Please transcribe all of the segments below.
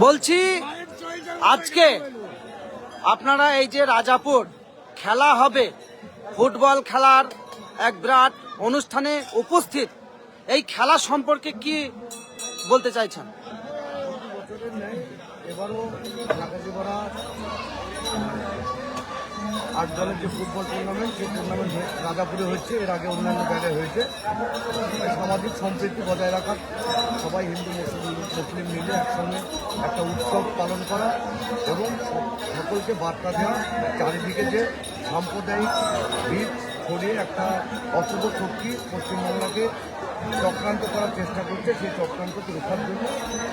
বলছি আজকে আপনারা এই যে রাজাপুর খেলা হবে, ফুটবল খেলার এক বিরাট অনুষ্ঠানে উপস্থিত, এই খেলা সম্পর্কে কি বলতে চাইছেন? এবারও ঢাকা 8 দলের যে ফুটবল টুর্নামেন্ট, সেই টুর্নামেন্ট রাজাপুরে হচ্ছে। এর আগে অন্যান্য জায়গায় হয়েছে। সামাজিক সম্প্রীতি বজায় রাখার, সবাই হিন্দু মুসলিম মিলে একসঙ্গে একটা উৎসব পালন করা এবং সকলকে বার্তা দেওয়া, চারিদিকে যে সাম্প্রদায়িক ভিত ছড়িয়ে একটা অশুভ শক্তি পশ্চিমবাংলাকে চক্রান্ত করার চেষ্টা করছে, সেই চক্রান্তকে রোখার জন্য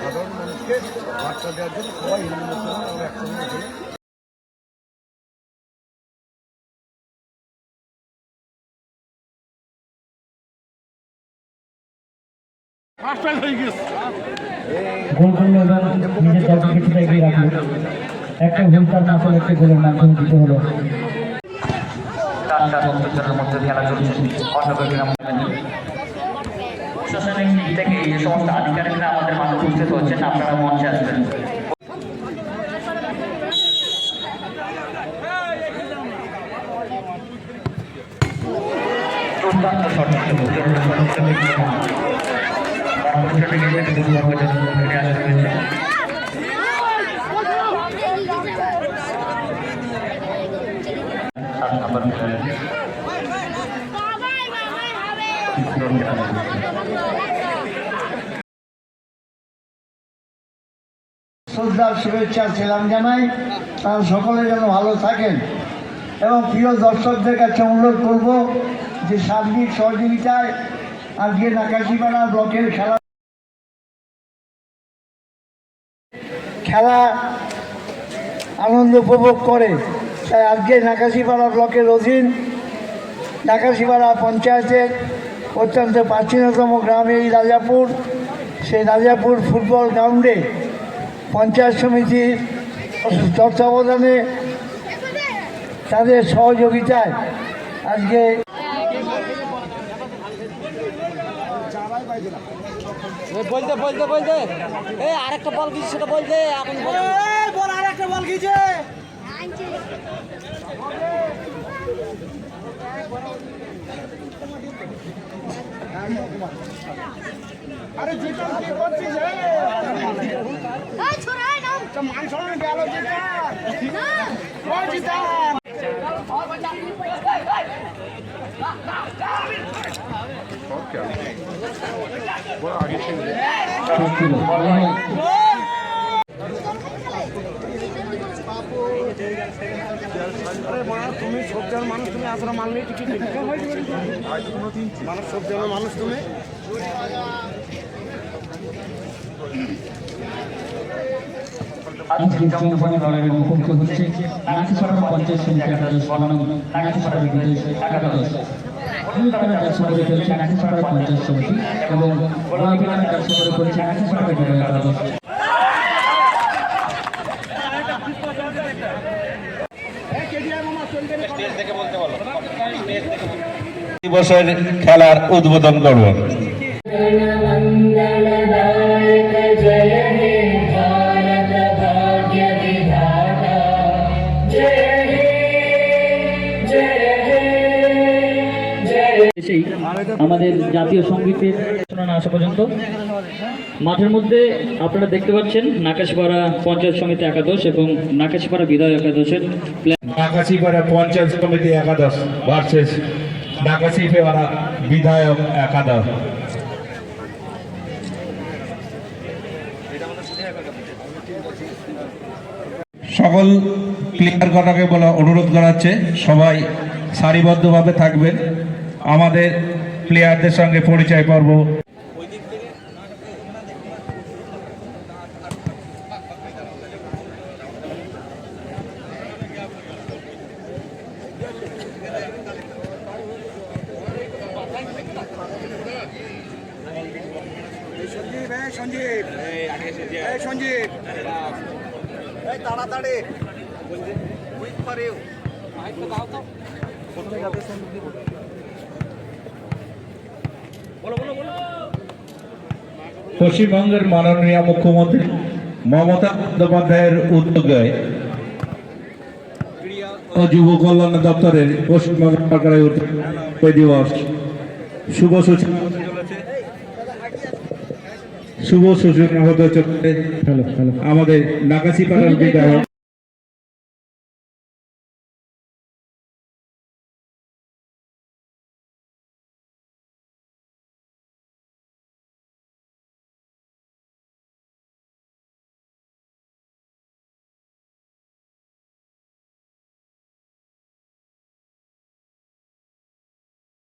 সাধারণ মানুষকে বার্তা দেওয়ার জন্য সবাই হিন্দু মুসলমান আমরা একসঙ্গে হয়ে একটা ভূমিকার মাধ্যমে একটি গোলের মাধ্যমে দিতে হলো। মধ্যে খেলা চলছে। প্রশাসনিক দিক থেকে এই সমস্ত আধিকারিকরা আমাদের মাঝে উপস্থিত হচ্ছেন, আপনারা মঞ্চে আসবেন। দুর্দান্ত শ্রদ্ধার শুভেচ্ছা সেলাম জানাই। তারা সকলে যেন ভালো থাকেন এবং প্রিয় দর্শকদের কাছে অনুরোধ করব যে সার্বিক সহযোগিতায় আজকে নাকাশিপাড়া ব্লকের খেলা আনন্দ উপভোগ করে। তাই আজকে নাকাশিপাড়া ব্লকের অধীন নাকাশিপাড়া পঞ্চায়েতের অত্যন্ত প্রাচীনতম গ্রাম এই রাজাপুর, সেই রাজাপুর ফুটবল গ্রাউন্ডে পঞ্চায়েত সমিতির তত্ত্বাবধানে তাদের সহযোগিতায় আজকে বলতে বলতে বলতে আরেকটা বল গিয়েছে, সেটা বলতে এখন বল আরেকটা বল গিয়েছে। আরে যেটা কি করছিস রে? এই ছোড়া নাও তো মান সম্মান গেল যেটা না ও জিতা তুমি সব জনের মানুষ, তুমি আসলে মানলেই টিকিট মানুষ, সব জনের মানুষ তুমি। মুখোমুখি হচ্ছে নাকাশিপাড়া পঞ্চায়েত সমিতি একাদশ বনাম নাকাশিপাড়া বিদ্যালয় একাদশ। ব্যবসা করে চলছে নাকাশিপাড়া পঞ্চায়েত সমিতি এবং ব্যবসা করে চলছে নাকাশিপাড়া বিদ্যালয় একাদশ। দিবসের খেলার উদ্বোধন করব। আমাদের জাতীয় সঙ্গীতের শোনা না আসা পর্যন্ত মাঠের মধ্যে আপনারা দেখতে পাচ্ছেন নাকাশিপাড়া পঞ্চায়েত সমিতি একাদশ এবং নাকাশিপাড়া বিধায়ক একাদশের নাকাশিপাড়া পঞ্চায়েত সমিতি একাদশ ভার্সেস নাকাশিপাড়া বিধায়ক একাদশ। সকল প্লেয়ার গণকে বলা অনুরোধ করাচ্ছে সবাই সারিবদ্ধভাবে থাকবেন। আমাদের প্লেয়ারদের সঙ্গে পরিচয় পর্ব। সঞ্জীব সঞ্জীব তাড়াতাড়ি পশ্চিমবঙ্গের মাননীয় মুখ্যমন্ত্রী মমতা বন্দ্যোপাধ্যায়ের উদ্যোগে ও যুব কল্যাণ দপ্তরের পশ্চিমবঙ্গ সরকারের উদ্যোগে দিবস শুভ সূচনা হতে চলেছে আমাদের নাকাশিপাড়ার বিধায়ক